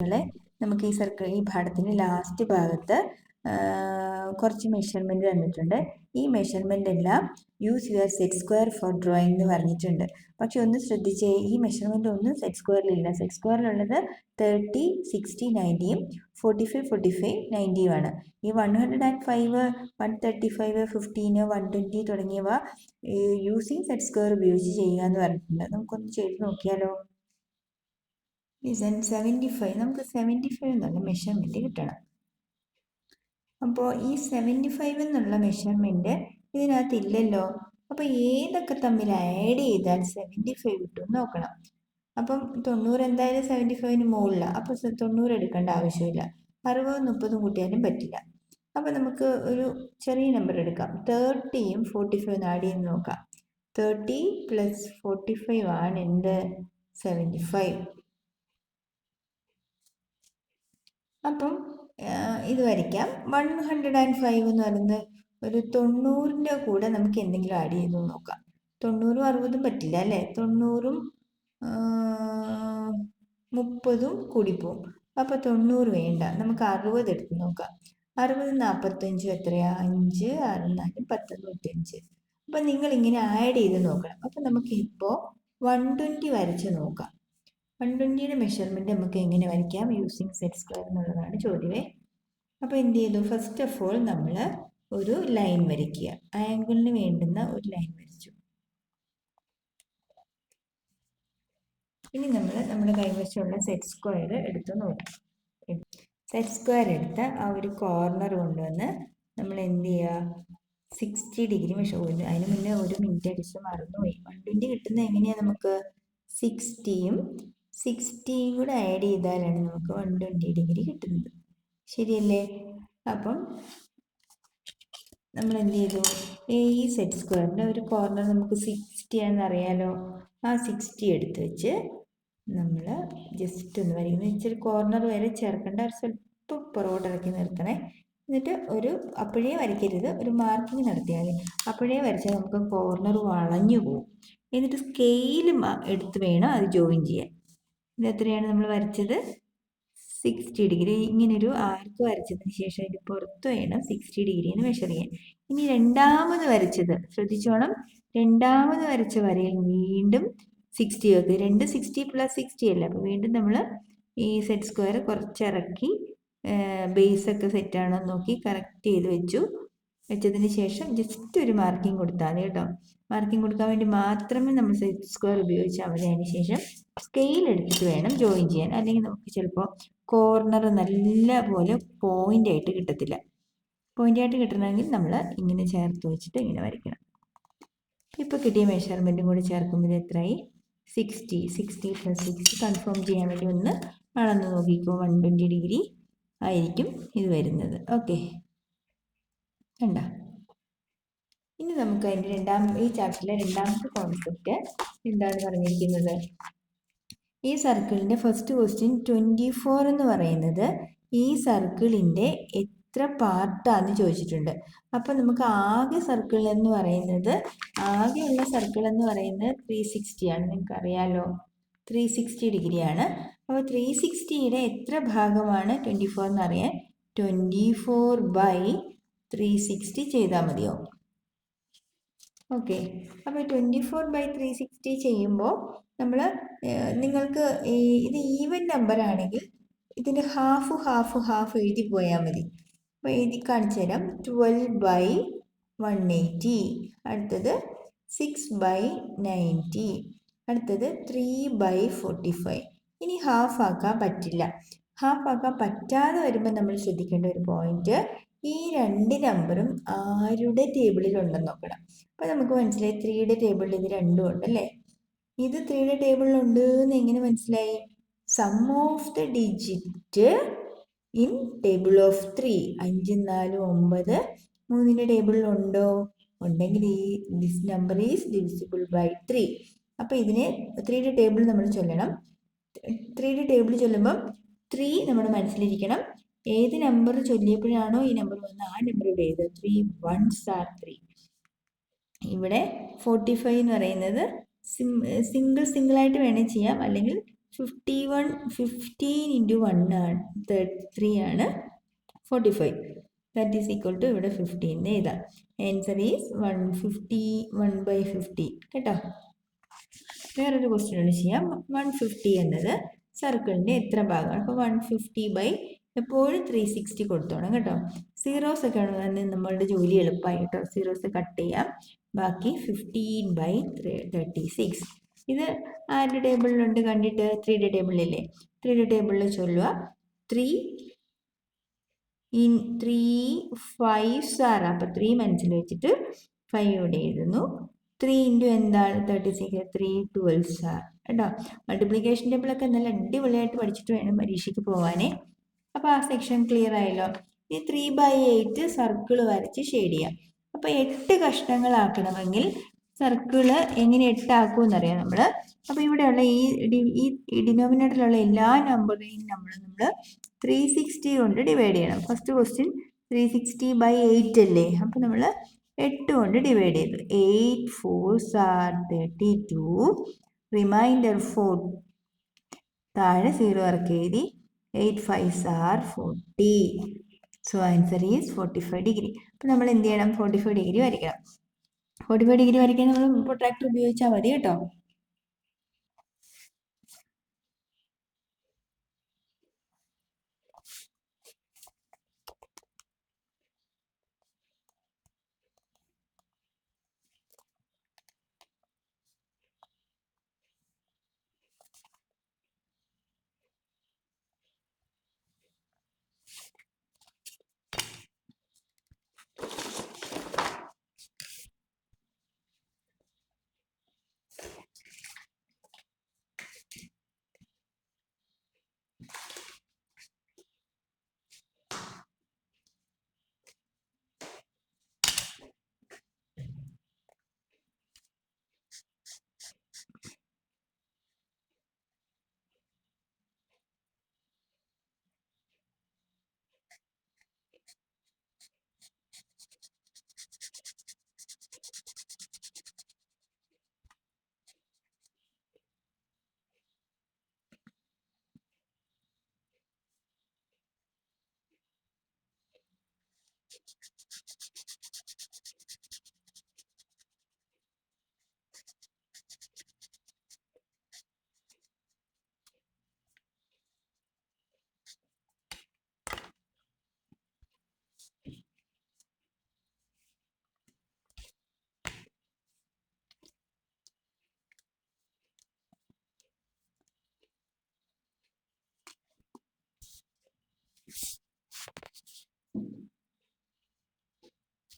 നമുക്ക് ഈ ഈ പാഠത്തിന്റെ ലാസ്റ്റ് ഭാഗത്ത് കുറച്ച് മെഷർമെന്റ് തന്നിട്ടുണ്ട്. ഈ മെഷർമെന്റ് എല്ലാം use your set square four drawing എന്ന് പറഞ്ഞിട്ടുണ്ട്. പക്ഷെ ഒന്ന് ശ്രദ്ധിച്ചേ, ഈ മെഷർമെന്റ് ഒന്നും സെറ്റ് സ്ക്വയറിലില്ല. സെറ്റ് സ്ക്വയറിലുള്ളത് 30, 60, 90യും 45, 45, 90യും ആണ്. ഈ 105, 135, 15, 120 തുടങ്ങിയവ യൂസിങ് സെറ്റ് സ്ക്വയർ ഉപയോഗിച്ച് ചെയ്യുക എന്ന് പറഞ്ഞിട്ടുണ്ട്. നമുക്കൊന്ന് ചെയ്ത് നോക്കിയാലോ? 75, നമുക്ക് 75 എന്നുള്ള മെഷർമെന്റ് കിട്ടണം. അപ്പോൾ ഈ 75 എന്നുള്ള മെഷർമെന്റ് ഇതിനകത്ത് ഇല്ലല്ലോ. അപ്പൊ ഏതൊക്കെ തമ്മിൽ ആഡ് ചെയ്താൽ 75 കിട്ടും നോക്കണം. അപ്പം 90 എന്തായാലും 75ന് മുകളിലാണ്. അപ്പൊ 90 എടുക്കേണ്ട ആവശ്യമില്ല. 60, 30 കൂട്ടിയാലും പറ്റില്ല. അപ്പൊ നമുക്ക് ഒരു ചെറിയ നമ്പർ എടുക്കാം. 30യും 45 ആഡ് ചെയ്ത് നോക്കാം. 30 + 45 ആണ് എന്ത്? 75. അപ്പം ഇത് വരയ്ക്കാം. 105 എന്ന് പറയുന്നത് ഒരു 90ന്റെ കൂടെ നമുക്ക് എന്തെങ്കിലും ആഡ് ചെയ്ത് നോക്കാം. 90ഉം 60ഉം പറ്റില്ല അല്ലേ? 90ഉം 30ഉം കൂടിപ്പോവും. അപ്പൊ 90 വേണ്ട, നമുക്ക് 60 എടുത്ത് നോക്കാം. 60, 45 എത്രയാ? 5, 6, 4, 10, 105. അപ്പൊ നിങ്ങൾ ഇങ്ങനെ ആഡ് ചെയ്ത് നോക്കണം. അപ്പൊ നമുക്ക് ഇപ്പോ 120 വരച്ച് നോക്കാം. 120യുടെ മെഷർമെന്റ് നമുക്ക് എങ്ങനെ വരയ്ക്കാം? യൂസിങ് സെറ്റ് സ്ക്വയർ എന്നുള്ളതാണ് ചോദ്യമേ. അപ്പൊ എന്ത് ചെയ്തു? ഫസ്റ്റ് ഓഫ് ഓൾ നമ്മൾ ഒരു ലൈൻ വരയ്ക്കുക. ആംഗിളിന് വേണ്ടുന്ന ഒരു ലൈൻ വരച്ചു. ഇനി നമ്മൾ നമ്മുടെ കൈവശമുള്ള സെറ്റ് സ്ക്വയർ എടുത്ത് നോക്കാം. സെറ്റ് സ്ക്വയർ എടുത്ത് ആ ഒരു കോർണർ കൊണ്ടുവന്ന് നമ്മൾ എന്ത് ചെയ്യുക? 60 ഡിഗ്രി മെഷർ ചെയ്യുന്നു. അതിന് മുന്നേ ഒരു മിനിറ്റ് അടിച്ച് മറന്നുപോയി. 120 കിട്ടുന്നത് എങ്ങനെയാണ്? നമുക്ക് 60യും 60യും കൂടെ ആഡ് ചെയ്താലാണ് നമുക്ക് 120 ഡിഗ്രി കിട്ടുന്നത്. ശരിയല്ലേ? അപ്പം നമ്മൾ എന്ത് ചെയ്തു? ഈ സെറ്റ് സ്ക്വയറിന്റെ ഒരു കോർണർ നമുക്ക് 60 ആണെന്ന് അറിയാലോ. ആ 60 എടുത്ത് വെച്ച് നമ്മൾ ജസ്റ്റ് ഒന്ന് വരയ്ക്കുന്നത്. ഇച്ചിരി കോർണർ വരെ ചേർക്കേണ്ട, സ്വല്പം പുറകോട്ടിറക്കി നിർത്തണേ. എന്നിട്ട് അപ്പോഴേ വരയ്ക്കരുത്, ഒരു മാർക്കിങ് നടത്തിയാൽ മതി. അപ്പോഴേ വരച്ചാൽ നമുക്ക് കോർണർ വളഞ്ഞു പോകും. എന്നിട്ട് സ്കെയിലും എടുത്ത് വേണം അത് ജോയിൻ ചെയ്യാൻ. ഇത് എത്രയാണ് നമ്മൾ വരച്ചത്? 60 ഡിഗ്രി. ഇങ്ങനൊരു ആർക്ക് വരച്ചതിന് ശേഷം ഇത് പുറത്ത് വേണം 60 ഡിഗ്രിന്ന് മെഷർ ചെയ്യാൻ. ഇനി രണ്ടാമത് വരച്ചത് ശ്രദ്ധിച്ചോണം. രണ്ടാമത് വരച്ച വരയിൽ വീണ്ടും 60 വെക്കുക. 2 60 + 60 അല്ല. അപ്പൊ വീണ്ടും നമ്മൾ ഈ സെറ്റ് സ്ക്വയർ കുറച്ചിറക്കി ബേസ് ഒക്കെ സെറ്റ് ആണോ നോക്കി കറക്റ്റ് ചെയ്ത് വെച്ചതിന് ശേഷം ജസ്റ്റ് ഒരു മാർക്കിംഗ് കൊടുത്താൽ മതി കേട്ടോ. മാർക്കിംഗ് കൊടുക്കാൻ വേണ്ടി മാത്രമേ നമ്മൾ സെറ്റ് സ്ക്വയർ ഉപയോഗിച്ചാൽ മതി. അതിന് ശേഷം സ്കെയിൽ എടുത്തിട്ട് വേണം ജോയിൻ ചെയ്യാൻ. അല്ലെങ്കിൽ നമുക്ക് ചിലപ്പോൾ കോർണർ നല്ല പോലെ പോയിന്റ് ആയിട്ട് കിട്ടത്തില്ല. പോയിന്റ് ആയിട്ട് കിട്ടണമെങ്കിൽ നമ്മൾ ഇങ്ങനെ ചേർത്ത് വെച്ചിട്ട് ഇങ്ങനെ വരയ്ക്കണം. ഇപ്പൊ കിട്ടിയ മെഷർമെന്റും കൂടി ചേർക്കുമ്പോൾ എത്രയായി? 60. 60 + 60 കൺഫേം ചെയ്യാൻ വേണ്ടി ഒന്ന് അളന്ന് നോക്കിക്കോ. 120 ഡിഗ്രി ആയിരിക്കും ഇത് വരുന്നത്. ഓക്കെ, കണ്ട. ഇനി നമുക്ക് അതിന്റെ ഈ ചാപ്റ്ററിലെ രണ്ടാമത്തെ കോൺസെപ്റ്റ് എന്താണ് പറഞ്ഞിരിക്കുന്നത്? ഈ സർക്കിളിന്റെ ഫസ്റ്റ് ക്വസ്റ്റ്യൻ 24 എന്ന് പറയുന്നത് ഈ സർക്കിളിന്റെ എത്ര പാർട്ടാന്ന് ചോദിച്ചിട്ടുണ്ട്. അപ്പൊ നമുക്ക് ആകെയുള്ള സർക്കിൾ എന്ന് പറയുന്നത് 360 ആണ്. നിങ്ങൾക്ക് അറിയാലോ, 360 ഡിഗ്രിയാണ്. അപ്പോൾ 360യുടെ എത്ര ഭാഗമാണ് 24 എന്ന് അറിയാൻ 24/360 ചെയ്താൽ മതിയോ? ഓക്കെ, അപ്പോൾ 24/360 ചെയ്യുമ്പോൾ നിങ്ങൾക്ക് ഇത് ഈവൻ നമ്പർ ആണെങ്കിൽ ഇതിന്റെ ഹാഫ് എഴുതി പോയാൽ മതി. അപ്പോൾ എഴുതി കാണിച്ചു തരാം. 12/180, അടുത്തത് 6/90, അടുത്തത് 3/45. ഇനി ഹാഫ് ആക്കാൻ പറ്റില്ല. ഹാഫ് ആക്കാൻ പറ്റാതെ വരുമ്പോൾ നമ്മൾ ശ്രദ്ധിക്കേണ്ട ഒരു പോയിന്റ്, ഈ രണ്ട് നമ്പറും ആരുടെ ടേബിളിൽ ഉണ്ടെന്ന് നോക്കണം. അപ്പൊ നമുക്ക് മനസ്സിലായി 3യുടെ ടേബിളിൽ ഇത് രണ്ടും ഉണ്ടല്ലേ. ഇത് 3യുടെ ടേബിളിൽ ഉണ്ട് എന്ന് എങ്ങനെ മനസ്സിലായി? Sum of the digit in table of 3. 5, 4, 9 3ന്റെ ടേബിളിൽ ഉണ്ടോ? ഉണ്ടെങ്കിൽ this number is divisible by 3. അപ്പൊ ഇതിനെ 3യുടെ ടേബിൾ നമ്മൾ ചൊല്ലണം. 3യുടെ ടേബിൾ ചൊല്ലുമ്പോൾ 3 നമ്മുടെ മനസ്സിലിരിക്കണം. ഏത് നമ്പർ ചൊല്ലിയപ്പോഴാണോ ഈ നമ്പർ വന്നത് ആ നമ്പർ ഇവിടെ എഴുതുക. 3 1s are 3. ഇവിടെ 45 എന്ന് പറയുന്നത് സിംഗിൾ ആയിട്ട് വേണേൽ ചെയ്യാം, അല്ലെങ്കിൽ 15 ഇൻറ്റു 1 ആണ് 3 ആണ് 45. ദാറ്റ് ഈസ് ഈക്വൽ ടു ഇവിടെ 15 എഴുതാം. ആൻസർ ഈസ് 150 കേട്ടോ. വേറൊരു ക്വസ്റ്റ്യൻ കൂടി ചെയ്യാം. 150 എന്നത് സർക്കിളിൻ്റെ എത്ര ഭാഗമാണ്? അപ്പോൾ 150 എപ്പോഴും 360 കൊടുത്തോണം കേട്ടോ. സീറോസ് ഒക്കെ ആണ് നമ്മളുടെ ജോലി എളുപ്പമായി കേട്ടോ. സീറോസ് കട്ട് ചെയ്യാം. ബാക്കി 15/36. ഇത് ആരുടെ ടേബിളിലുണ്ട് കണ്ടിട്ട്? 3യുടെ ടേബിളിലല്ലേ? 3യുടെ ടേബിളിൽ ചൊല്ലുക. 3 5s are. അപ്പോൾ 3 മനസ്സിൽ വെച്ചിട്ട് 5 ഇവിടെ എഴുതുന്നു. 3 ഇൻറ്റു എന്താണ് 36? 3 12s are കേട്ടോ. മൾട്ടിപ്ലിക്കേഷൻ ടേബിളൊക്കെ നല്ല അടിപൊളിയായിട്ട് പഠിച്ചിട്ട് വേണം പരീക്ഷയ്ക്ക് പോകാനേ. അപ്പോൾ ആ സെക്ഷൻ ക്ലിയർ ആയല്ലോ. ഈ 3/8 സർക്കിൾ വരച്ച് ഷെയ്ഡ് ചെയ്യാം. അപ്പോൾ 8 കഷ്ണങ്ങളാക്കണമെങ്കിൽ സർക്കിള് എങ്ങനെ 8 ആക്കുമെന്നറിയാം നമ്മൾ. അപ്പോൾ ഇവിടെയുള്ള ഈ ഡിനോമിനേറ്ററിലുള്ള എല്ലാ നമ്പറിനെയും നമ്മൾ 360 കൊണ്ട് ഡിവൈഡ് ചെയ്യണം. ഫസ്റ്റ് ക്വസ്റ്റ്യൻ 360/8 അല്ലേ? അപ്പോൾ നമ്മൾ 8 കൊണ്ട് ഡിവൈഡ് ചെയ്തു. 8 4s are 32. റിമൈൻഡർ 4 താഴെ 0 ഇറക്കി എഴുതി. 8 5s are 40. So answer is 45 degree. അപ്പോൾ നമ്മൾ എന്ത് ചെയ്യണം? 45 ഡിഗ്രി വരയ്ക്കണം. 45 ഡിഗ്രി വരയ്ക്കാൻ നമ്മൾ പ്രൊട്രാക്ടർ ഉപയോഗിച്ചാൽ മതി കേട്ടോ.